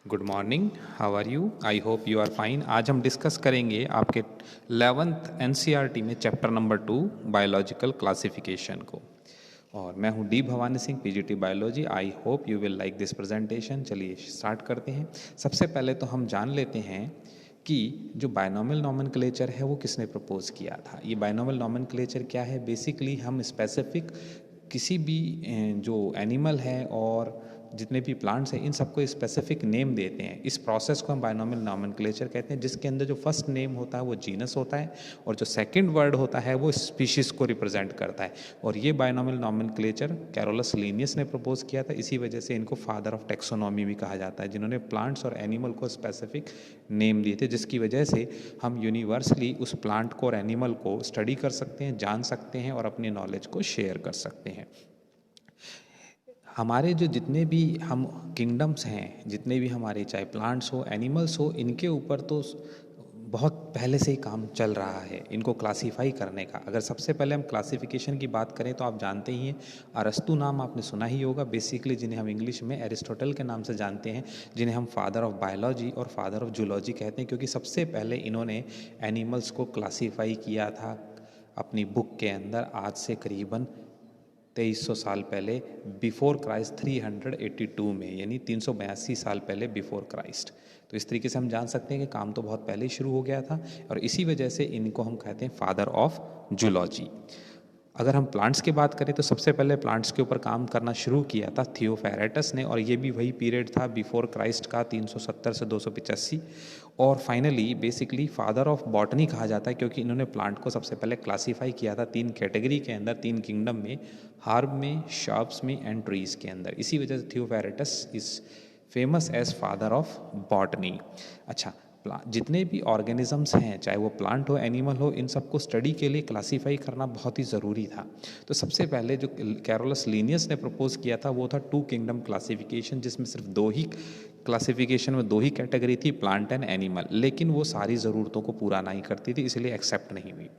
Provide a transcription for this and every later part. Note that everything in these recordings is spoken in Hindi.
Good morning, how are you? I hope you are fine. आज हम डिस्कस करेंगे आपके 11th एनसीईआरटी में चैप्टर नंबर 2 बायोलॉजिकल क्लासिफिकेशन को। और मैं हूं D Bhawani Singh, PGT biology. I hope you will like this presentation. चलिए स्टार्ट करते हैं। सबसे पहले तो हम जान लेते हैं कि जो बायनॉमियल नॉमेनक्लेचर है वो किसने प्रपोज किया था। ये बायनॉमियल नॉमेनक्लेचर क्या है? बेसिकली हम स्पेसिफिक किसी भी जो एनिमल है और जितने भी प्लांट्स हैं इन सबको स्पेसिफिक नेम देते हैं। इस प्रोसेस को हम बायनॉमियल नॉमेनक्लेचर कहते हैं, जिसके अंदर जो फर्स्ट नेम होता है वो जीनस होता है और जो सेकंड वर्ड होता है वो स्पीशीज को रिप्रेजेंट करता है। और ये बायनॉमियल नॉमेनक्लेचर कैरोलस लीनियस ने प्रपोज किया था। इसी वजह से इनको फादर ऑफ टेक्सोनॉमी भी कहा जाता है, जिन्होंने प्लांट्स और एनिमल को स्पेसिफिक नेम दिए थे, जिसकी वजह से हम यूनिवर्सली उस प्लांट को और एनिमल को स्टडी कर सकते हैं, जान सकते हैं और अपनी नॉलेज को शेयर कर सकते हैं। हमारे जो जितने भी हम किंगडम्स हैं, जितने भी हमारे चाहे प्लांट्स हो, एनिमल्स हो, इनके ऊपर तो बहुत पहले से ही काम चल रहा है इनको क्लासीफाई करने का। अगर सबसे पहले हम क्लासिफिकेशन की बात करें तो आप जानते ही हैं, अरस्तु नाम आपने सुना ही होगा। बेसिकली जिन्हें हम इंग्लिश में एरिस्टोटल के नाम से जानते हैं, जिन्हें हम फादर ऑफ बायोलॉजी और फादर ऑफ जूलॉजी कहते हैं, क्योंकि सबसे पहले इन्होंने एनिमल्स को क्लासीफाई किया था अपनी बुक के अंदर, आज से करीबन 2300 साल पहले, बिफोर क्राइस्ट 382 में, यानी 382 साल पहले बिफोर क्राइस्ट। तो इस तरीके से हम जान सकते हैं कि काम तो बहुत पहले ही शुरू हो गया था और इसी वजह से इनको हम कहते हैं फादर ऑफ जूलॉजी। अगर हम प्लांट्स की बात करें तो सबसे पहले प्लांट्स के ऊपर काम करना शुरू किया था थियोफैरेटस ने, और ये भी वही पीरियड था बिफोर क्राइस्ट का, 370 से 285। और finally basically father of botany कहा जाता है, क्योंकि इन्होंने प्लांट को सबसे पहले क्लासीफाई किया था 3 कैटेगरी के अंदर, 3 किंगडम में, हार्ब में, शर्ब्स में एंड ट्रीज के अंदर। इसी वजह से Theophrastus is famous as father of botany. अच्छा, जितने भी ऑर्गेनिजम्स हैं, चाहे वो प्लांट हो, एनिमल हो, इन सबको स्टडी के लिए क्लासीफाई करना बहुत ही ज़रूरी था। तो सबसे पहले जो कैरोलस लीनियस ने प्रपोज किया था वो था 2 किंगडम क्लासिफिकेशन, जिसमें सिर्फ 2 ही क्लासिफिकेशन में 2 ही कैटेगरी थी, प्लांट एंड एनिमल, लेकिन वो सारी ज़रूरतों को पूरा नहीं करती थी, इसलिए एक्सेप्ट नहीं हुई।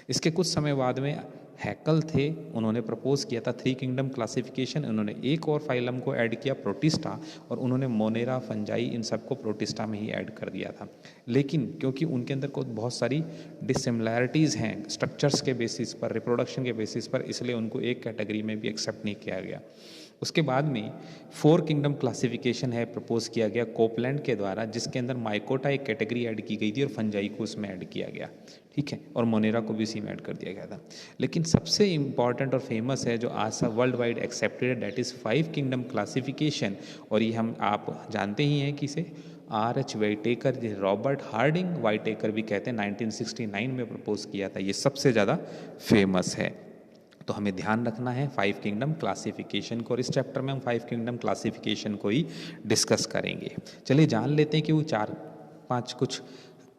इसके कुछ समय बाद में हैकल थे, उन्होंने प्रपोज किया था 3 किंगडम क्लासिफिकेशन। उन्होंने एक और फाइलम को ऐड किया, प्रोटिस्टा, और उन्होंने मोनेरा, फंजाई, इन सबको प्रोटिस्टा में ही ऐड कर दिया था। लेकिन क्योंकि उनके अंदर को बहुत सारी डिसिमिलैरिटीज़ हैं स्ट्रक्चर्स के बेसिस पर, रिप्रोडक्शन के बेसिस पर, इसलिए उनको एक कैटेगरी में भी एक्सेप्ट नहीं किया गया। उसके बाद में 4 किंगडम क्लासिफिकेशन है, प्रपोज किया गया कोपलैंड के द्वारा, जिसके अंदर माइकोटा एक कैटेगरी ऐड की गई थी और फंजाई को उसमें ऐड किया गया, ठीक है, और मोनेरा को भी इसी में ऐड कर दिया गया था। लेकिन सबसे इंपॉर्टेंट और फेमस है जो आज वर्ल्ड वाइड एक्सेप्टेड है, दैट इज़ 5 किंगडम क्लासिफिकेशन। और ये हम आप जानते ही हैं कि इसे R.H. वाइटेकर, रॉबर्ट हार्डिंग वाइटेकर भी कहते हैं, 1969 में प्रपोज किया था। ये सबसे ज़्यादा फेमस है। तो हमें ध्यान रखना है 5 किंगडम क्लासिफिकेशन को, और इस चैप्टर में हम 5 किंगडम क्लासिफिकेशन को ही डिस्कस करेंगे। चलिए जान लेते हैं कि वो 4-5 कुछ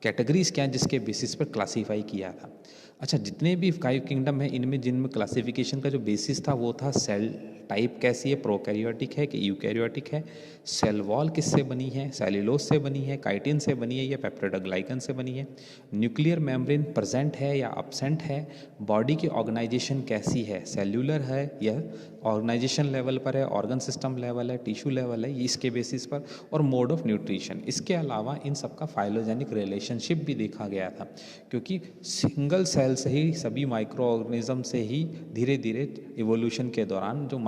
कैटेगरीज क्या हैं जिसके बेसिस पर क्लासीफाई किया था। अच्छा, जितने भी 5 किंगडम है इनमें जिनमें क्लासिफिकेशन का जो बेसिस था वो था सेल टाइप कैसी है, प्रोकैरियोटिक है कि यूकैरियोटिक है, सेल वॉल किससे बनी है, सेल्यूलोज से बनी है, काइटिन से बनी है या पेप्टिडोग्लाइकन से बनी है, न्यूक्लियर मेम्ब्रेन प्रेजेंट है या अब्सेंट है, बॉडी की ऑर्गेनाइजेशन कैसी है, सेल्यूलर है या ऑर्गेनाइजेशन लेवल पर है, ऑर्गन सिस्टम लेवल है, टिश्यू लेवल है, ये इसके बेसिस पर, और मोड ऑफ न्यूट्रिशन। इसके अलावा इन सबका फाइलोजेनिक रिलेशनशिप भी देखा गया था, क्योंकि सिंगल सेल से ही सभी माइक्रो ऑर्गेनिज्म से ही धीरे धीरे इवोल्यूशन के दौरान जो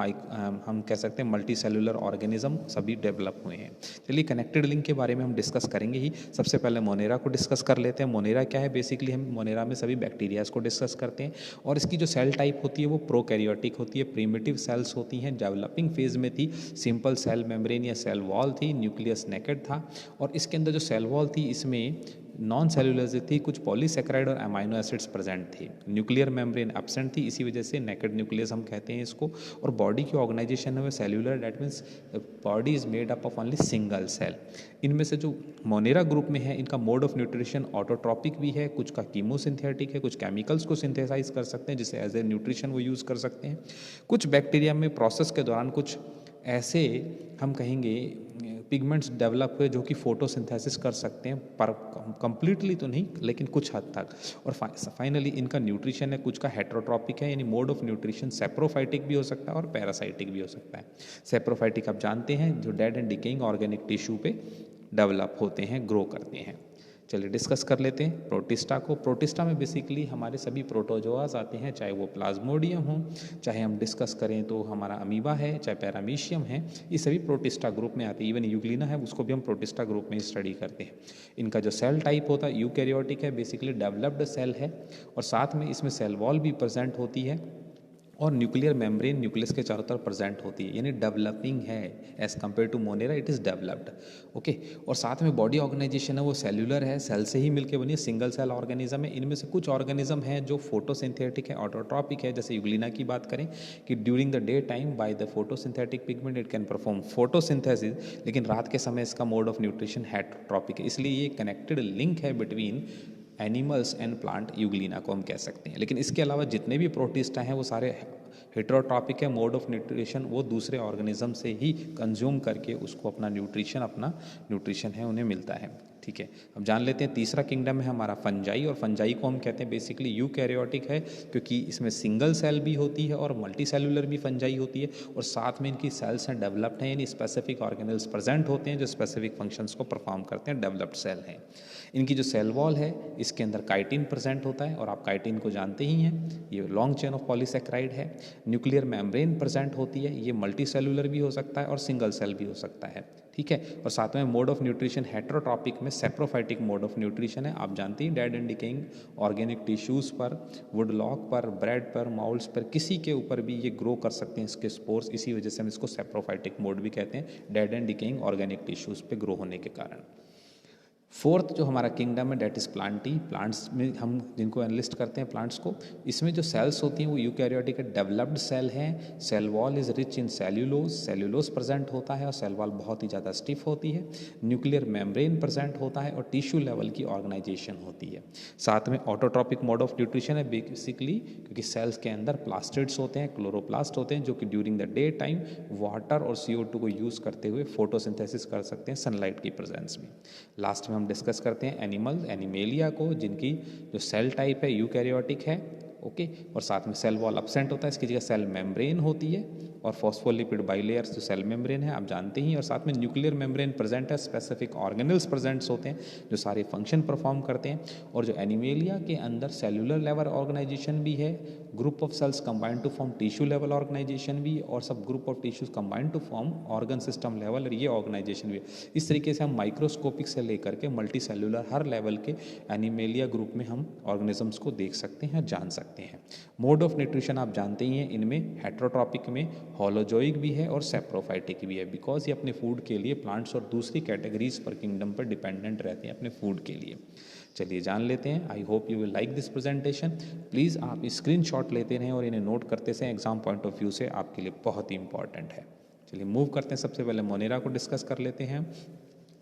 हम कह सकते हैं मल्टी सेलुलर ऑर्गेनिज्म सभी डेवलप हुए हैं। चलिए कनेक्टेड लिंक के बारे में हम डिस्कस करेंगे ही। सबसे पहले मोनेरा को डिस्कस कर लेते हैं। मोनेरा क्या है? बेसिकली हम मोनेरा में सभी बैक्टीरियाज को डिस्कस करते हैं, और इसकी जो सेल टाइप होती है वो प्रोकैरियोटिक होती है, प्रीमिटिव सेल्स होती हैं, डेवलपिंग फेज में थी, सिंपल सेल मेम्ब्रेन या सेल वॉल थी, न्यूक्लियस नेकेड था, और इसके अंदर जो सेल वॉल थी इसमें नॉन सेलुलर थी, कुछ पॉलीसेक्राइड और अमाइनो एसिड्स प्रेजेंट थे, न्यूक्लियर मेम्ब्रेन एब्सेंट थी, इसी वजह से नेकेड न्यूक्लियस हम कहते हैं इसको। और बॉडी की ऑर्गेनाइजेशन है cellular, that means body is made up of only single cell. इनमें से जो मोनेरा ग्रुप में है इनका मोड ऑफ न्यूट्रिशन ऑटोट्रॉपिक भी है, कुछ का कीमोसिंथेटिक है, कुछ केमिकल्स को सिंथेसाइज कर सकते हैं जिसे एज ए न्यूट्रिशन वो यूज़ कर सकते हैं। कुछ बैक्टीरिया में प्रोसेस के दौरान कुछ ऐसे हम कहेंगे पिगमेंट्स डेवलप हुए जो कि फोटोसिंथेसिस कर सकते हैं, पर कंप्लीटली तो नहीं लेकिन कुछ हद तक। और फाइनली इनका न्यूट्रिशन है, कुछ का हेट्रोट्रॉपिक है, यानी मोड ऑफ न्यूट्रिशन सेप्रोफाइटिक भी हो सकता है और पैरासाइटिक भी हो सकता है। सेप्रोफाइटिक आप जानते हैं जो dead and decaying organic tissue पे डेवलप होते हैं, ग्रो करते हैं। चलिए डिस्कस कर लेते हैं प्रोटिस्टा को। प्रोटिस्टा में बेसिकली हमारे सभी प्रोटोजोआस आते हैं, चाहे वो प्लाज्मोडियम हो, चाहे हम डिस्कस करें तो हमारा अमीबा है, चाहे पैरामीशियम है, ये सभी प्रोटिस्टा ग्रुप में आते हैं। इवन यूग्लिना है, उसको भी हम प्रोटिस्टा ग्रुप में स्टडी करते हैं। इनका जो सेल टाइप होता है यूकैरियोटिक है, बेसिकली डेवलप्ड सेल है, और साथ में इसमें सेल वॉल भी प्रेजेंट होती है, और न्यूक्लियर मेम्ब्रेन न्यूक्लियस के चारों तरफ प्रेजेंट होती है, यानी डेवलपिंग है as compare to Monera, it is developed. Okay, और साथ में बॉडी ऑर्गेनाइजेशन है वो सेल्यूलर है, सेल से ही मिलकर बनी है, सिंगल सेल ऑर्गेनिज्म है। इनमें से कुछ ऑर्गेनिज्म हैं जो फोटोसिंथेटिक है, ऑटोट्रॉपिक है, जैसे यूग्लिना की बात करें कि during the day time by the photosynthetic pigment it can perform photosynthesis, लेकिन रात के समय इसका मोड ऑफ न्यूट्रिशन हेटरोट्रॉपिक है, इसलिए ये कनेक्टेड लिंक है between animals and plant, Euglena को हम कह सकते हैं। लेकिन इसके अलावा जितने भी प्रोटिस्टा हैं वो सारे हेटरोट्रॉपिक है, मोड ऑफ न्यूट्रिशन वो दूसरे ऑर्गेनिज्म से ही कंज्यूम करके उसको अपना न्यूट्रिशन है उन्हें मिलता है। ठीक है, अब जान लेते हैं तीसरा किंगडम है हमारा फंजाई, और फंजाई को हम कहते हैं बेसिकली यूकैरियोटिक है, क्योंकि इसमें सिंगल सेल भी होती है और मल्टी सेलुलर भी फंजाई होती है, और साथ में इनकी सेल्स हैं डेवलप्ड हैं, यानी स्पेसिफिक ऑर्गेनल्स प्रेजेंट होते हैं जो स्पेसिफिक फंक्शंस को परफॉर्म करते हैं, डेवलप्ड सेल हैं। इनकी जो सेल वॉल है इसके अंदर काइटिन प्रेजेंट होता है, और आप काइटिन को जानते ही हैं, ये लॉन्ग चेन ऑफ पॉलीसेक्राइड है। न्यूक्लियर मेम्ब्रेन प्रेजेंट होती है, ये मल्टी सेलुलर भी हो सकता है और सिंगल सेल भी हो सकता है। ठीक है, और साथ में मोड ऑफ न्यूट्रिशन हेटरोट्रॉपिक में सेप्रोफाइटिक मोड ऑफ न्यूट्रिशन है। आप जानते हैं dead and decaying organic tissues पर, वुड लॉक पर, ब्रेड पर, माउल्स पर, किसी के ऊपर भी ये ग्रो कर सकते हैं इसके स्पोर्स, इसी वजह से हम इसको सेप्रोफाइटिक मोड भी कहते हैं, dead and decaying organic tissues पे ग्रो होने के कारण। फोर्थ जो हमारा किंगडम है डेट इज़ प्लांटी। प्लांट्स में हम जिनको एनालिस्ट करते हैं प्लांट्स को, इसमें जो सेल्स होती हैं वो यूकैरियोटिक डेवलप्ड सेल हैं। Cell wall is rich in cellulose present होता है और सेल वॉल बहुत ही ज़्यादा स्टिफ होती है। न्यूक्लियर मेम्ब्रेन प्रेजेंट होता है और टिश्यू लेवल की ऑर्गेनाइजेशन होती है। साथ में ऑटोट्रॉपिक मोड ऑफ न्यूट्रिशन है बेसिकली, क्योंकि सेल्स के अंदर प्लास्टिड्स होते हैं, क्लोरोप्लास्ट होते हैं, जो कि during the day time water और CO2 को यूज़ करते हुए फोटोसिंथेसिस कर सकते हैं सनलाइट की प्रेजेंस में। लास्ट में हम डिस्कस करते हैं एनिमेलिया को, जिनकी जो सेल टाइप है यूकैरियोटिक है। ओके, और साथ में सेल वॉल एब्सेंट होता है, इसकी जगह सेल मेम्ब्रेन होती है, और फॉस्फोलिपिड बाइलेयर्स जो सेल मेम्ब्रेन है आप जानते ही, और साथ में न्यूक्लियर मेम्ब्रेन प्रेजेंट है, स्पेसिफिक ऑर्गेनल्स प्रेजेंट्स होते हैं जो सारे फंक्शन परफॉर्म करते हैं। और जो एनिमेलिया के अंदर सेलुलर लेवल ऑर्गेनाइजेशन भी है, group of cells combined to form tissue level organisation भी, और सब group of tissues combined to form organ system level, और ये ऑर्गेनाइजेशन भी है। इस तरीके से हम माइक्रोस्कोपिक से लेकर के मल्टी सेलुलर हर लेवल के एनिमेलिया ग्रुप में हम ऑर्गेनिजम्स को देख सकते हैं, जान सकते हैं। मोड ऑफ न्यूट्रिशन आप जानते ही हैं, इनमें हेटरोट्रॉपिक में होलोजोइक भी है और सेप्रोफाइटिक भी है, बिकॉज ये अपने फूड के लिए प्लांट्स और दूसरी कैटेगरीज पर किंगडम पर डिपेंडेंट रहते हैं अपने फूड के लिए। चलिए जान लेते हैं। आई hope you will like this presentation. Please आप स्क्रीनशॉट लेते रहें और इन्हें नोट करते रहें, एग्जाम पॉइंट ऑफ व्यू से आपके लिए बहुत ही इंपॉर्टेंट है। चलिए मूव करते हैं, सबसे पहले मोनेरा को डिस्कस कर लेते हैं।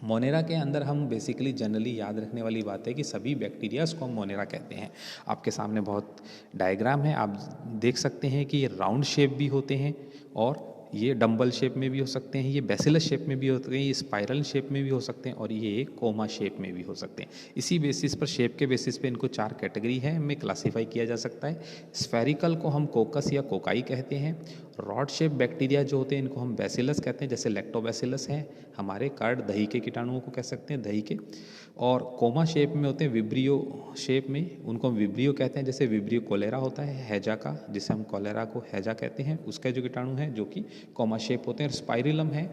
मोनेरा के अंदर हम बेसिकली जनरली याद रखने वाली बात है कि सभी बैक्टीरियाज को हम मोनेरा कहते हैं। आपके सामने बहुत डायग्राम है, आप देख सकते हैं कि ये राउंड शेप भी होते हैं, और ये डंबल शेप में भी हो सकते हैं, ये बेसिलस शेप में भी होते हैं, ये स्पाइरल शेप में भी हो सकते हैं, और ये कोमा शेप में भी हो सकते हैं। इसी बेसिस पर, शेप के बेसिस पे इनको 4 कैटेगरी है में क्लासीफाई किया जा सकता है। स्फेरिकल को हम कोकस या कोकाई कहते हैं। रॉड शेप बैक्टीरिया जो होते हैं इनको हम बैसिलस कहते हैं, जैसे लैक्टोबैसिलस हैं हमारे, कार्ड दही के कीटाणुओं को कह सकते हैं, दही के। और कोमा शेप में होते हैं विब्रियो शेप में, उनको हम विब्रियो कहते हैं, जैसे विब्रियो कोलेरा होता है हैजा का, जिसे हम कोलेरा को हैजा कहते हैं, उसका जो कीटाणु है जो कि कोमा शेप होते हैं। और स्पाइरिलम है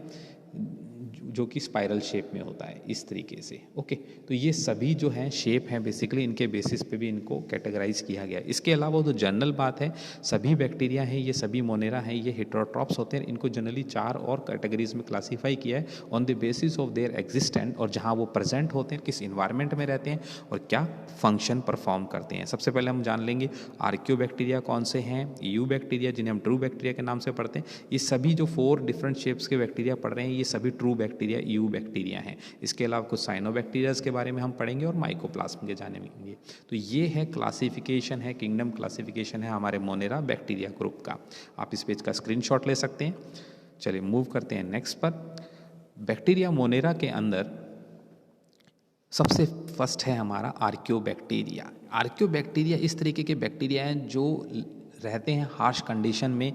जो कि स्पाइरल शेप में होता है, इस तरीके से। ओके, तो ये सभी जो हैं शेप हैं बेसिकली, इनके बेसिस पे भी इनको कैटेगराइज किया गया है। इसके अलावा तो जनरल बात है, सभी बैक्टीरिया हैं, ये सभी मोनेरा हैं, ये हेटरोट्रॉप्स होते हैं, इनको जनरली 4 और कैटेगरीज में क्लासीफाई किया है on the basis of their existent, और जहाँ वो प्रेजेंट होते हैं, किस इन्वायरमेंट में रहते हैं और क्या फंक्शन परफॉर्म करते हैं। सबसे पहले हम जान लेंगे आर्कियो बैक्टीरिया कौन से हैं, EU बैक्टीरिया जिन्हें हम ट्रू बैक्टीरिया के नाम से पढ़ते हैं। ये सभी जो 4 डिफरेंट शेप्स के बैक्टीरिया पढ़ रहे हैं, ये सभी ट्रू बैक्टीरिया EU बैक्टीरिया हैं। इसके अलावा कुछ साइनोबैक्टीरियाज के बारे में हम पढ़ेंगे और माइकोप्लाज्म के जानेंगे। तो ये है क्लासिफिकेशन है, किंगडम क्लासिफिकेशन है हमारे मोनेरा बैक्टीरिया ग्रुप का। आप इस पेज का स्क्रीनशॉट ले सकते हैं। चलिए मूव करते हैं नेक्स्ट पर। बैक्टीरिया मोनेरा के अंदर सबसे फर्स्ट है हमारा आर्कियोबैक्टीरिया। आर्कियोबैक्टीरिया इस तरीके के बैक्टीरिया हैं जो रहते हैं हार्श कंडीशन में,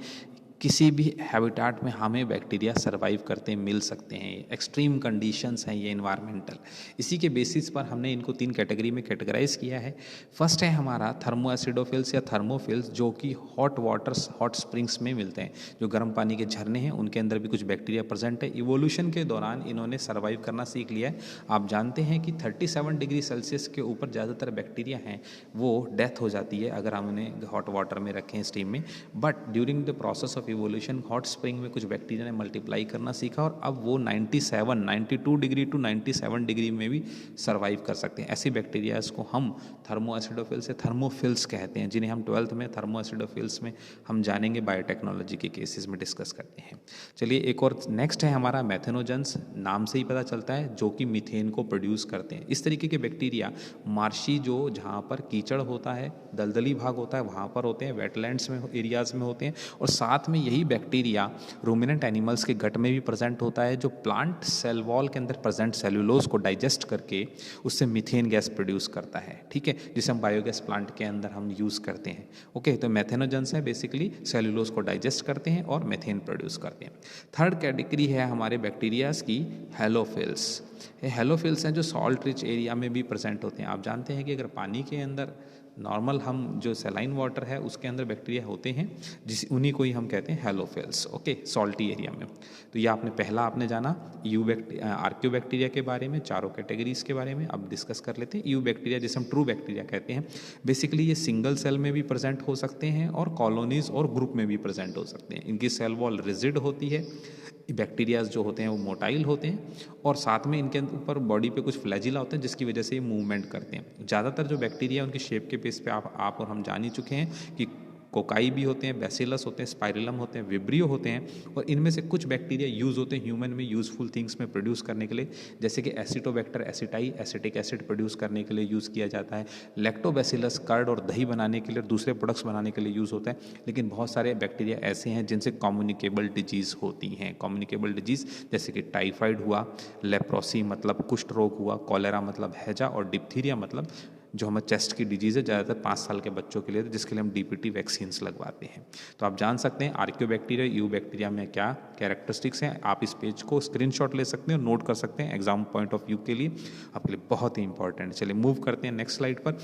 किसी भी हैबिटाट में हमें बैक्टीरिया सर्वाइव करते मिल सकते हैं। एक्सट्रीम कंडीशंस हैं ये इन्वायरमेंटल। इसी के बेसिस पर हमने इनको 3 कैटेगरी में कैटेगराइज किया है। फर्स्ट है हमारा थर्मो एसिडोफिल्स या थर्मोफिल्स, जो कि हॉट वाटर्स, हॉट स्प्रिंग्स में मिलते हैं। जो गर्म पानी के झरने हैं उनके अंदर भी कुछ बैक्टीरिया प्रेजेंट है। इवोल्यूशन के दौरान इन्होंने सर्वाइव करना सीख लिया है। आप जानते हैं कि 37 डिग्री सेल्सियस के ऊपर ज़्यादातर बैक्टीरिया हैं वो डेथ हो जाती है अगर हम उन्हें हॉट वाटर में रखें, स्टीम में। But during the process of evolution hot spring में कुछ बैक्टीरिया ने मल्टीप्लाई करना सीखा और अब वो 92 डिग्री टू 97 डिग्री में भी सर्वाइव कर सकते हैं। ऐसी बैक्टीरियाज को हम थर्मो एसिडोफिल्स या थर्मोफिल्स कहते हैं, जिन्हें हम 12th में थर्मो एसिडोफिल्स में हम जानेंगे, बायोटेक्नोलॉजी के केसेस में डिस्कस करते हैं। चलिए एक और नेक्स्ट है हमारा मैथेनोजेंस। नाम से ही पता चलता है जो कि मीथेन को प्रोड्यूस करते हैं। इस तरीके के बैक्टीरिया मार्शी, जो जहाँ पर कीचड़ होता है, दलदली भाग होता है, वहाँ पर होते हैं, वेटलैंड्स में एरियाज में होते हैं। और साथ में यही बैक्टीरिया रूमिनेंट एनिमल्स के गट में भी प्रेजेंट होता है, जो प्लांट सेल वॉल के अंदर प्रेजेंट सेल्यूलोज को डाइजेस्ट करके उससे मीथेन गैस प्रोड्यूस करता है। ठीक है, जिसे हम बायोगैस प्लांट के अंदर हम यूज़ करते हैं। ओके, तो मैथेनोजेंस है बेसिकली सेल्यूलोज को डाइजेस्ट करते हैं और मीथेन प्रोड्यूस करते हैं। थर्ड कैटेगरी है हमारे बैक्टीरियाज की हैलोफिल्स। ये हैलोफिल्स हैं जो सॉल्ट रिच एरिया में भी प्रेजेंट होते हैं। आप जानते हैं कि अगर पानी के अंदर नॉर्मल हम जो सलाइन वाटर है उसके अंदर बैक्टीरिया होते हैं, उन्हीं को ही हम कहते हैं हैलोफिल्स। ओके, सॉल्टी एरिया में। तो ये आपने जाना आर्क्यो बैक्टीरिया के बारे में, चारों कैटेगरीज के बारे में। अब डिस्कस कर लेते हैं यू बैक्टीरिया, जिसे हम ट्रू बैक्टीरिया कहते हैं। बेसिकली ये सिंगल सेल में भी प्रेजेंट हो सकते हैं और कॉलोनीज और ग्रुप में भी प्रेजेंट हो सकते हैं। इनकी सेल वॉल रिजिड होती है। बैक्टीरियाज जो होते हैं वो मोटाइल होते हैं और साथ में इनके ऊपर बॉडी पे कुछ फ्लैजिला होते हैं जिसकी वजह से ये मूवमेंट करते हैं। ज़्यादातर जो बैक्टीरिया उनकी शेप के बेस पे आप और हम जान ही चुके हैं कि कोकाई भी होते हैं, बैसिलस होते हैं, स्पाइरलम होते हैं, विब्रियो होते हैं। और इनमें से कुछ बैक्टीरिया यूज़ होते हैं ह्यूमन में यूज़फुल थिंग्स में प्रोड्यूस करने के लिए, जैसे कि Acetobacter aceti acetic acid produce करने के लिए यूज़ किया जाता है। लैक्टोबैसिलस कर्ड और दही बनाने के लिए, दूसरे प्रोडक्ट्स बनाने के लिए यूज़ होता है। लेकिन बहुत सारे बैक्टीरिया ऐसे हैं जिनसे कम्युनिकेबल डिजीज़ होती हैं। कम्युनिकेबल डिजीज़ जैसे कि टाइफाइड हुआ, लेप्रोसी मतलब कुष्ठ रोग हुआ, कॉलेरा मतलब हैजा, और डिप्थीरिया मतलब जो हमारे चेस्ट की डिजीज़ है, ज़्यादातर 5 साल के बच्चों के लिए, जिसके लिए हम डीपीटी वैक्सीन्स लगवाते हैं। तो आप जान सकते हैं आर्कियोबैक्टीरिया, यू बैक्टीरिया में क्या कैरेक्टरिस्टिक्स हैं। आप इस पेज को स्क्रीनशॉट ले सकते हैं और नोट कर सकते हैं एग्जाम पॉइंट ऑफ व्यू के लिए, आपके लिए बहुत ही इंपॉर्टेंट। चलिए मूव करते हैं नेक्स्ट स्लाइड पर।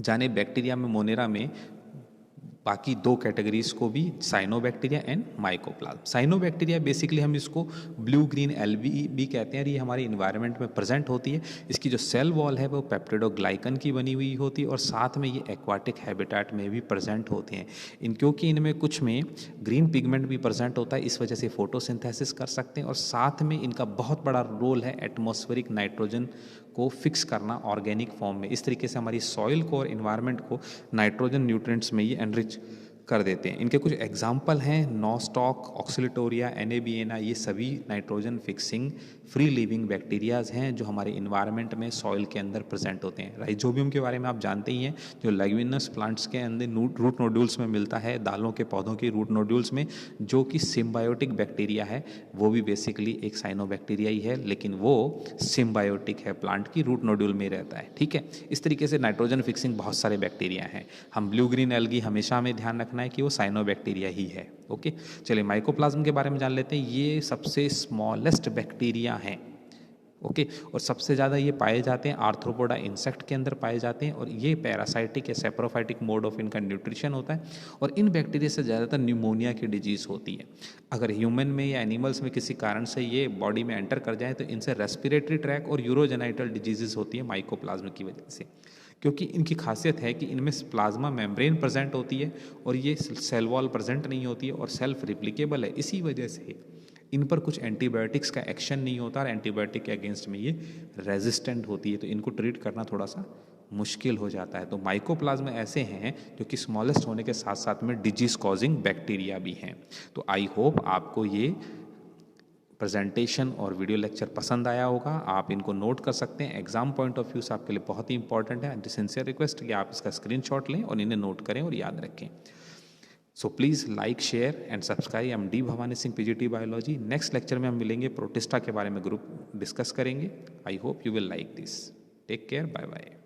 जाने बैक्टीरिया में, मोनेरा में बाकी 2 कैटेगरीज को भी, cyanobacteria and mycoplasma. Cyanobacteria basically हम इसको ब्लू ग्रीन एल्गी भी कहते हैं और ये हमारे इन्वायरमेंट में प्रेजेंट होती है। इसकी जो सेल वॉल है वो पेप्टिडोग्लाइकन की बनी हुई होती है और साथ में ये एक्वाटिक हैबिटेट में भी प्रेजेंट होते हैं। क्योंकि इनमें कुछ में ग्रीन पिगमेंट भी प्रेजेंट होता है, इस वजह से फोटोसिंथेसिस कर सकते हैं। और साथ में इनका बहुत बड़ा रोल है एटमॉस्फेरिक नाइट्रोजन को फिक्स करना ऑर्गेनिक फॉर्म में। इस तरीके से हमारी सॉइल को और इन्वायरमेंट को नाइट्रोजन न्यूट्रिएंट्स में ये एनरिच कर देते हैं। इनके कुछ एग्जाम्पल हैं नॉस्टॉक, ऑक्सिलिटोरिया, एनेबिएना। ये सभी nitrogen fixing free living bacterias हैं जो हमारे इन्वायरमेंट में सॉइल के अंदर प्रेजेंट होते हैं। राइजोबियम के बारे में आप जानते ही हैं, जो लेग्यूमिनस प्लांट्स के अंदर रूट नोड्यूल्स में मिलता है, दालों के पौधों की रूट नोड्यूल्स में, जो कि सिम्बायोटिक बैक्टीरिया है। वो भी बेसिकली एक साइनोबैक्टीरिया ही है, लेकिन वो सिम्बायोटिक है, प्लांट की रूट नोड्यूल में रहता है। ठीक है, इस तरीके से नाइट्रोजन फिक्सिंग बहुत सारे बैक्टीरिया हैं। हम ब्लू ग्रीन एल्गी हमेशा हमें ध्यान रखना है कि वो साइनोबैक्टीरिया ही है। ओके, चलिए माइकोप्लाज्म के बारे में जान लेते हैं। ये सबसे स्मॉलेस्ट बैक्टीरिया हैं। ओके, और सबसे ज़्यादा ये पाए जाते हैं आर्थ्रोपोडा इंसेक्ट के अंदर पाए जाते हैं और ये पैरासाइटिक या सेप्रोफाइटिक मोड ऑफ इनका न्यूट्रिशन होता है। और इन बैक्टीरिया से ज़्यादातर न्यूमोनिया की डिजीज़ होती है। अगर ह्यूमन में या एनिमल्स में किसी कारण से ये बॉडी में एंटर कर जाए तो इनसे रेस्पिरेटरी ट्रैक और यूरोजेनाइटल डिजीज़ होती है माइकोप्लाज्म की वजह से। क्योंकि इनकी खासियत है कि इनमें प्लाज्मा मेम्ब्रेन प्रेजेंट होती है और ये सेल वॉल प्रेजेंट नहीं होती है और सेल्फ रिप्लिकेबल है। इसी वजह से इन पर कुछ एंटीबायोटिक्स का एक्शन नहीं होता और एंटीबायोटिक के अगेंस्ट में ये रेजिस्टेंट होती है, तो इनको ट्रीट करना थोड़ा सा मुश्किल हो जाता है। तो माइकोप्लाज्मा ऐसे हैं जो कि स्मॉलेस्ट होने के साथ साथ में डिजीज कॉजिंग बैक्टीरिया भी हैं। तो आई होप आपको ये प्रेजेंटेशन और वीडियो लेक्चर पसंद आया होगा। आप इनको नोट कर सकते हैं, एग्जाम पॉइंट ऑफ व्यू से आपके लिए बहुत ही इंपॉर्टेंट है। सिंसियर रिक्वेस्ट कि आप इसका स्क्रीनशॉट लें और इन्हें नोट करें और याद रखें। So please like, share and subscribe. M D Bhawani Singh, PGT biology. Next lecture में हम मिलेंगे, प्रोटिस्टा के बारे में ग्रुप डिस्कस करेंगे। I hope you will like this. Take care, bye bye.